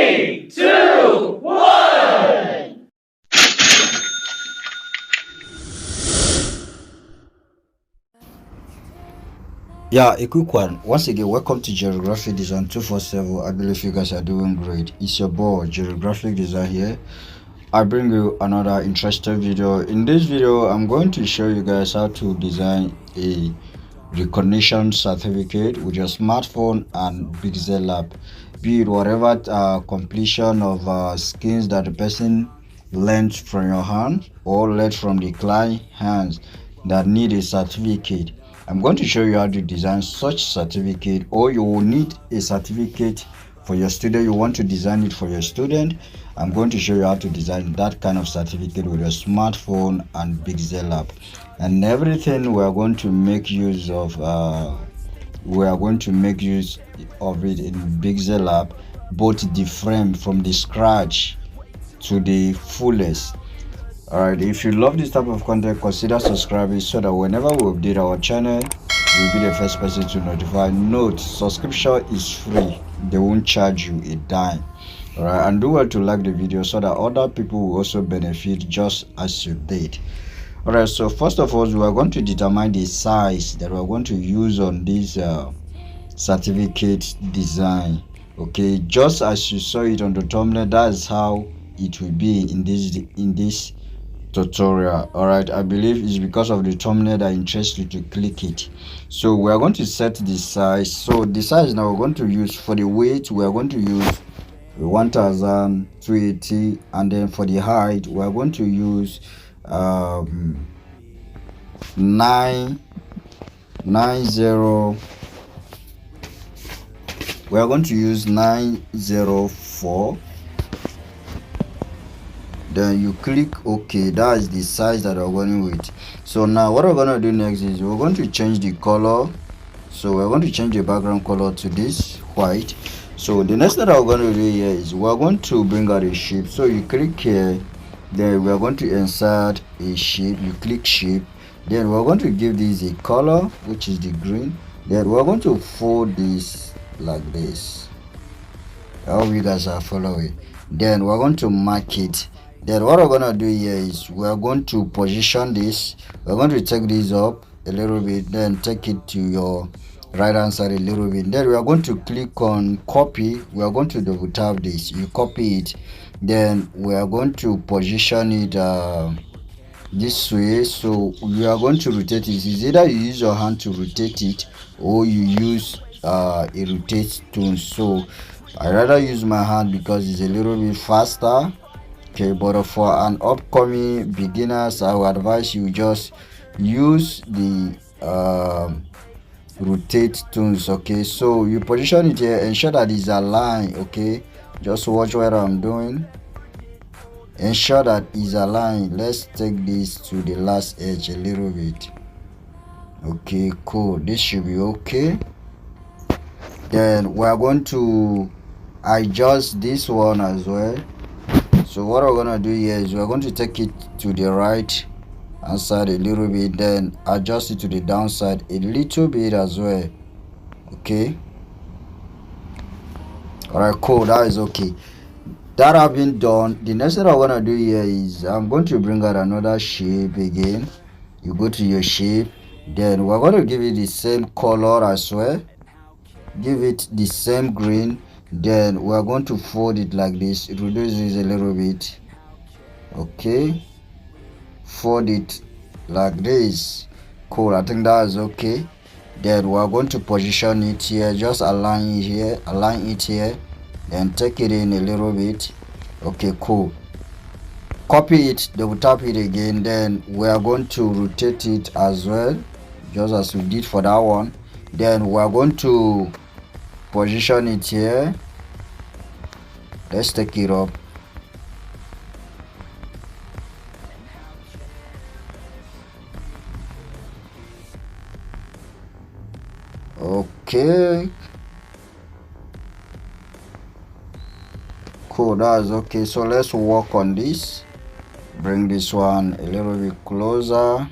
3, 2, 1. Yeah, a quick one. Once again, welcome to Geographic Design 247. I believe you guys are doing great. It's your boy, Geographic Design here. I bring you another interesting video. In this video, I'm going to show you guys how to design a recognition certificate with your smartphone and PixelLab. Be it whatever completion of skins that the person learned from your hand or learned from the client hands that need a certificate. I'm going to show you how to design such certificate, or you will need a certificate for your student. You want to design it for your student. I'm going to show you how to design that kind of certificate with your smartphone and PixelLab. And everything we are going to make use of it in PixelLab, both the frame from the scratch to the fullest. Alright, if you love this type of content, consider subscribing so that whenever we update our channel, you'll be the first person to notify. Note, subscription is free. They won't charge you a dime. Alright, and do well to like the video so that other people will also benefit just as you did. Alright, so first of all, we are going to determine the size that we are going to use on this certificate design. Okay, just as you saw it on the thumbnail, that is how it will be in this tutorial. All right, I believe it's because of the thumbnail that interests you to click it. So we are going to set the size. So the size now we're going to use for the weight, we are going to use 1280, and then for the height we are going to use 990. We are going to use 904. Then you click OK. That is the size that we're going with. So now what we're going to do next is we're going to change the color. So we're going to change the background color to this white. So the next thing that we're going to do here is we're going to bring out a shape. So you click here, then we're going to insert a shape. You click shape, then we're going to give this a color, which is the green. Then we're going to fold this like this. I hope you guys are following. Then we're going to mark it. Then what we're gonna do here is we're going to position this. We're going to take this up a little bit, then take it to your right hand side a little bit. Then we are going to click on copy. We are going to double tap this. You copy it, then we are going to position it this way. So we are going to rotate it. It's either you use your hand to rotate it or you use a rotate tool. So I rather use my hand because it's a little bit faster. Okay, but for an upcoming beginners, I would advise you just use the rotate tools. Okay, so you position it here, ensure that it's aligned. Okay, just watch what I'm doing, ensure that it's aligned. Let's take this to the last edge a little bit. Okay, cool, this should be okay. Then we're going to adjust this one as well. So what we're gonna do here is we're going to take it to the right hand side a little bit, then adjust it to the downside a little bit as well. Okay, all right, cool, that is okay. That have been done. The next thing I'm gonna do here is I'm going to bring out another shape again. You go to your shape, then we're going to give it the same color as well, give it the same green. Then we are going to fold it like this, reduce this a little bit. Okay, fold it like this. Cool, I think that is okay. Then we are going to position it here, just align it here, then take it in a little bit. Okay, cool, copy it, double tap it again, then we are going to rotate it as well, just as we did for that one. Then we are going to position it here. Let's take it up. Okay, cool, that's okay. So let's work on this. Bring this one a little bit closer.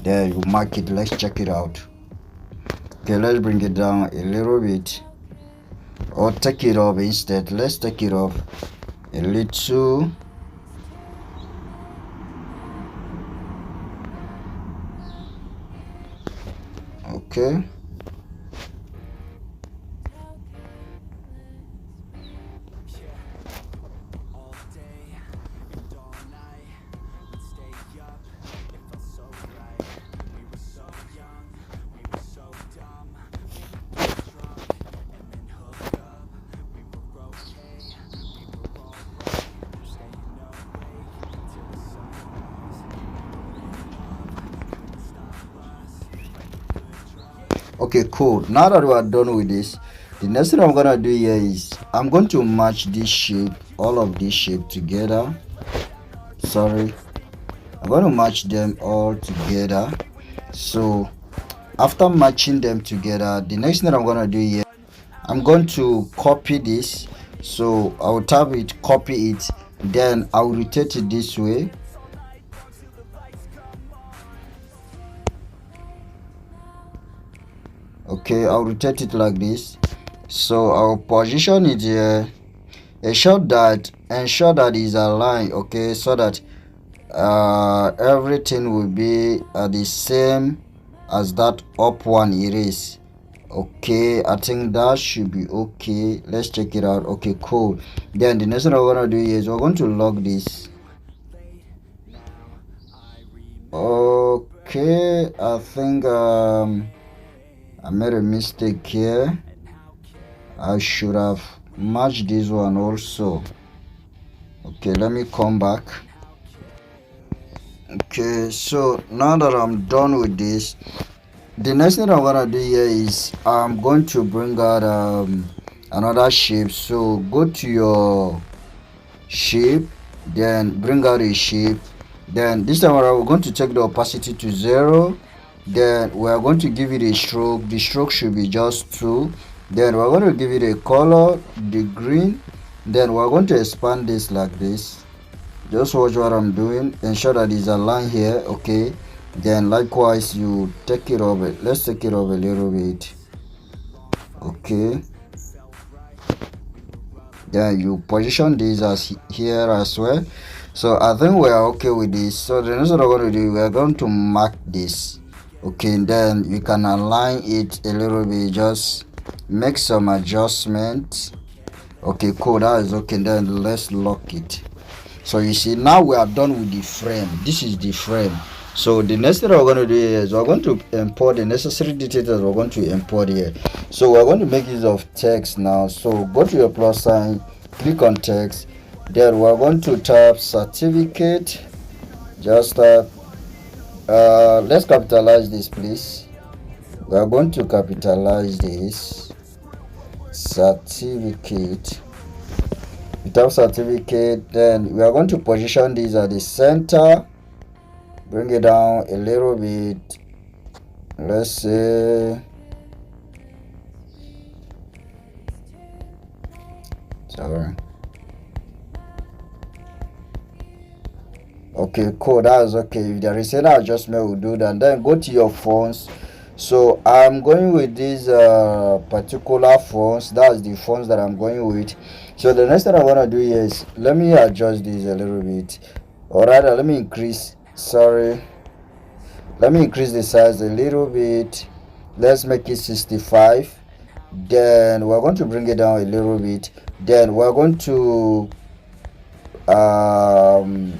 There, you mark it. Let's check it out. Okay, let's bring it down a little bit. or take it up instead. Let's take it up a little. Okay. Okay, cool. Now that we are done with this, the next thing I'm gonna do here is I'm going to match this shape, all of this shape together. Sorry, I'm going to match them all together. So after matching them together, the next thing I'm gonna do here, I'm going to copy this. So I'll tap it, copy it, then I'll rotate it this way. Okay, I'll rotate it like this. So I'll position it here, ensure that is aligned, okay, so that everything will be the same as that up one erase. Okay, I think that should be okay. Let's check it out. Okay, cool. Then the next thing we're gonna do is we're going to lock this. Okay, I think I made a mistake here. I should have matched this one also. Okay, let me come back. Okay, so now that I'm done with this, the next thing I'm gonna do here is I'm going to bring out another shape. So go to your shape, then bring out a shape. Then this time around we're going to take the opacity to 0. Then we are going to give it a stroke. The stroke should be just 2. Then we're going to give it a color, the green. Then we're going to expand this like this. Just watch what I'm doing, ensure that it's aligned here. Okay, then likewise you take it over. Let's take it over a little bit. Okay, then you position this as here as well. So I think we are okay with this. So the next thing we're going to do, we are going to mark this. Okay, then you can align it a little bit, just make some adjustments. Okay, cool, that is okay. Then let's lock it. So you see, now we are done with the frame. This is the frame. So the next thing we're going to do is we're going to import the necessary details that we're going to import here. So we're going to make use of text now. So go to your plus sign, click on text, then we're going to tap certificate. Just let's capitalize this, please. We are going to capitalize this certificate. Without certificate, then we are going to position this at the center, bring it down a little bit. Let's say sorry. Okay, cool, that's okay. If there is any adjustment, we'll do that. Then go to your fonts. So I'm going with these particular fonts. That's the fonts that I'm going with. So the next thing I want to do is let me adjust this a little bit, or rather let me increase let me increase the size a little bit. Let's make it 65. Then we're going to bring it down a little bit. Then we're going to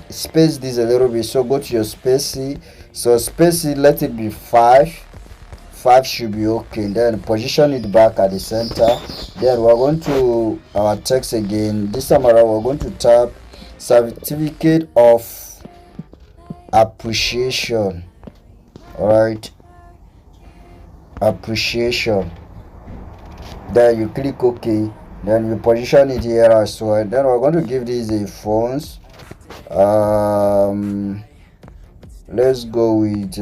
space this a little bit. So go to your spacey. So spacey, let it be 5 should be okay. Then position it back at the center. Then we're going to our text again. This time around we're going to tap certificate of appreciation. All right, appreciation. Then you click OK. Then you position it here as well. Then we're going to give this a fonts. Let's go with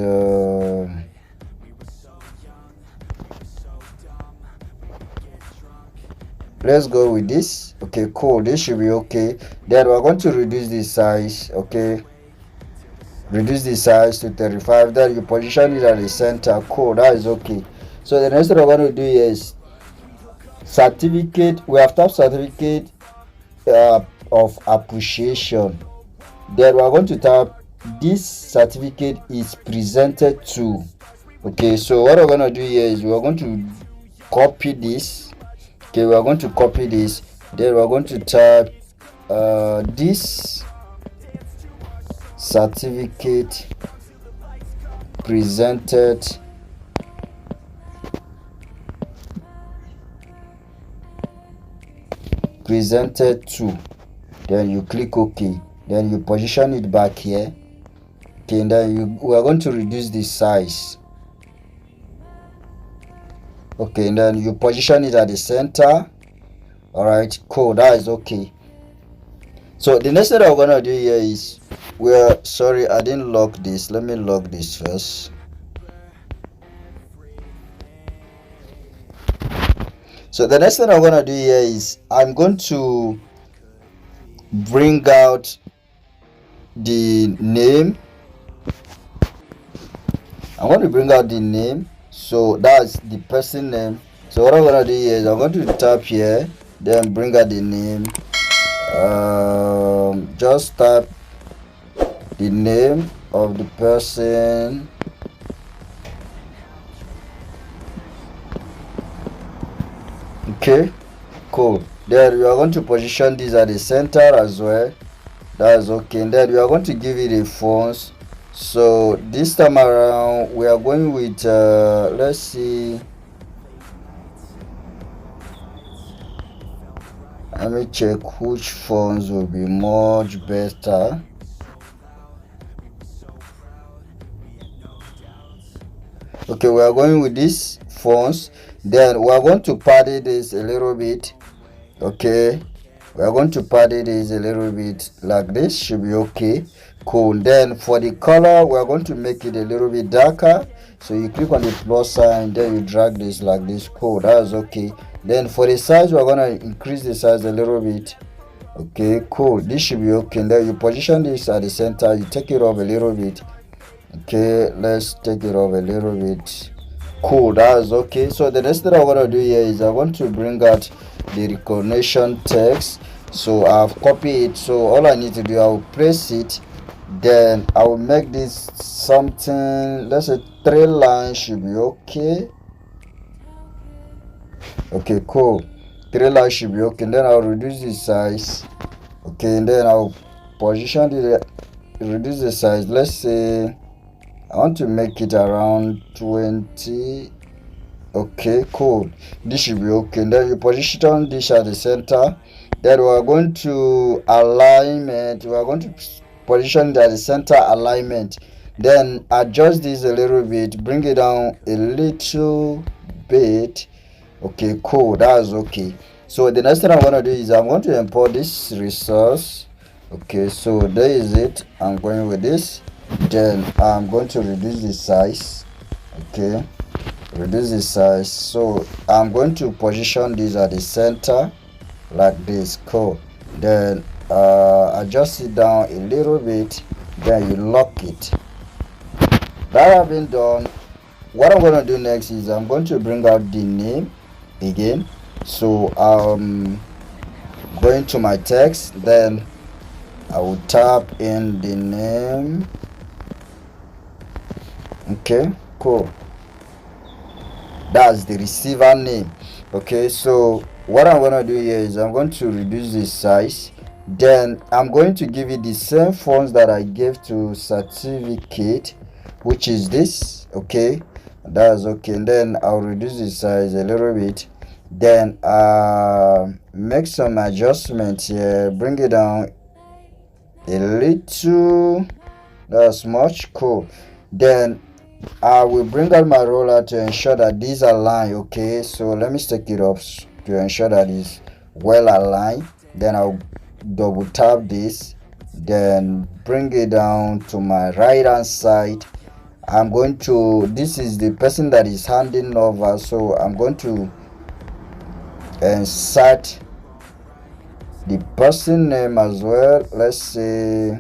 let's go with this. Okay, cool, this should be okay. Then we're going to reduce the size. Okay, reduce the size to 35. Then you position it at the center. Cool, that is okay. So the next thing we're going to do is certificate, we have typed certificate of appreciation. Then we are going to type this certificate is presented to. Okay, so what we're going to do here is we are going to copy this. Okay, we are going to copy this. Then we are going to type this certificate presented to. Then you click OK. Then you position it back here. Okay, and then we are going to reduce the size. Okay, and then you position it at the center. All right, cool. That is okay. So the next thing that we're gonna do here is sorry, I didn't lock this. Let me lock this first. So the next thing I'm gonna do here is I'm going to bring out the name. I'm going to bring out the name. So that's the person name. So what I'm gonna do here is I'm going to tap here, then bring out the name. Just type the name of the person. Okay, cool. Then we are going to position this at the center as well. That's okay. And then we are going to give it a font. So this time around we are going with let's see, let me check which fonts will be much better. Okay, we are going with this fonts. Then we are going to paddle this a little bit. Okay, we are going to paddle this a little bit like this. Should be okay. Cool. Then for the color we are going to make it a little bit darker. So you click on the plus sign, then you drag this like this. Cool, that's okay. Then for the size we are going to increase the size a little bit. Okay, cool, this should be okay. And then you position this at the center, you take it off a little bit. Okay, let's take it off a little bit. Cool, that's okay. So the next thing I want to do here is I want to bring out the recognition text. So I've copied it, so all I need to do, I will press it, then I will make this something, let's say 3 lines should be okay. Okay, cool, 3 lines should be okay. And then I'll reduce the size. Okay, and then I'll position the reduce the size. Let's say I want to make it around 20. Okay, cool, this should be okay. And then you position this at the center. Then we are going to alignment, we are going to position it at the center alignment. Then adjust this a little bit, bring it down a little bit. Okay, cool, that's okay. So the next thing I'm going to do is I'm going to import this resource. Okay, so there is it. I'm going with this. Then I'm going to reduce the size. Okay, reduce the size. So I'm going to position this at the center like this. Cool. Then adjust it down a little bit, then you lock it. That have been done. What I'm going to do next is I'm going to bring out the name again. So going to my text, then I will tap in the name. Okay, cool, that's the receiver name. Okay, so what I'm going to do here is I'm going to reduce the size. Then I'm going to give it the same fonts that I gave to certificate, which is this. Okay, that's okay. And then I'll reduce the size a little bit. Then make some adjustments here, bring it down a little, that's much. Cool. Then I will bring out my roller to ensure that these are aligned. Okay, so let me stick it up to ensure that it's well aligned. Then I'll double tap this, then bring it down to my right hand side. I'm going to, this is the person that is handing over, so I'm going to insert the person name as well. Let's say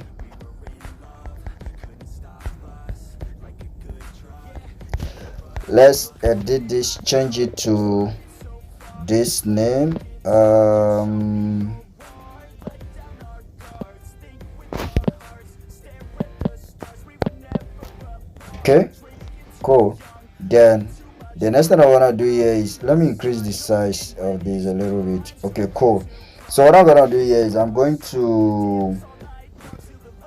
let's edit this, change it to this name. Okay, cool. Then the next thing I want to do here is, let me increase the size of this a little bit. Okay, cool. So what I'm gonna do here is I'm going to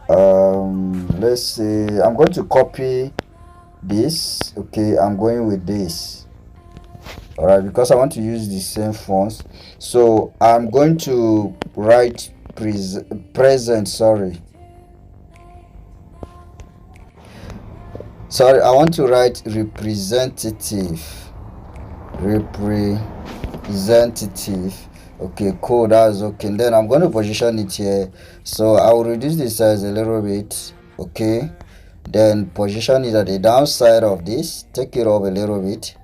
let's say I'm going to copy this. Okay, I'm going with this. All right, because I want to use the same fonts. So I'm going to write present. Sorry, I want to write representative. Okay, cool, that's okay. And then I'm going to position it here, so I will reduce the size a little bit. Okay, then position it at the downside of this, take it up a little bit.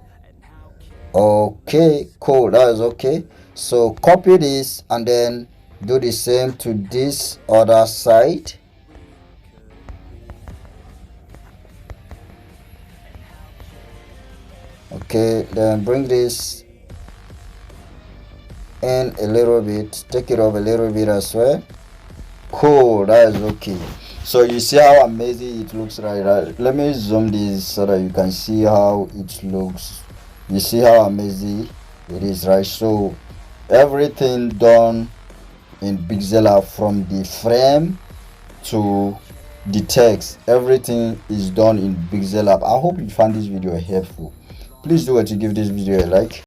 Okay, cool, that is okay. So copy this and then do the same to this other side. Okay, then bring this in a little bit, take it up a little bit as well. Cool, that is okay. So you see how amazing it looks, right? Let me zoom this so that you can see how it looks. You see how amazing it is, right? So everything done in PixelLab, from the frame to the text, everything is done in PixelLab. I hope you found this video helpful. Please do what to give this video a like.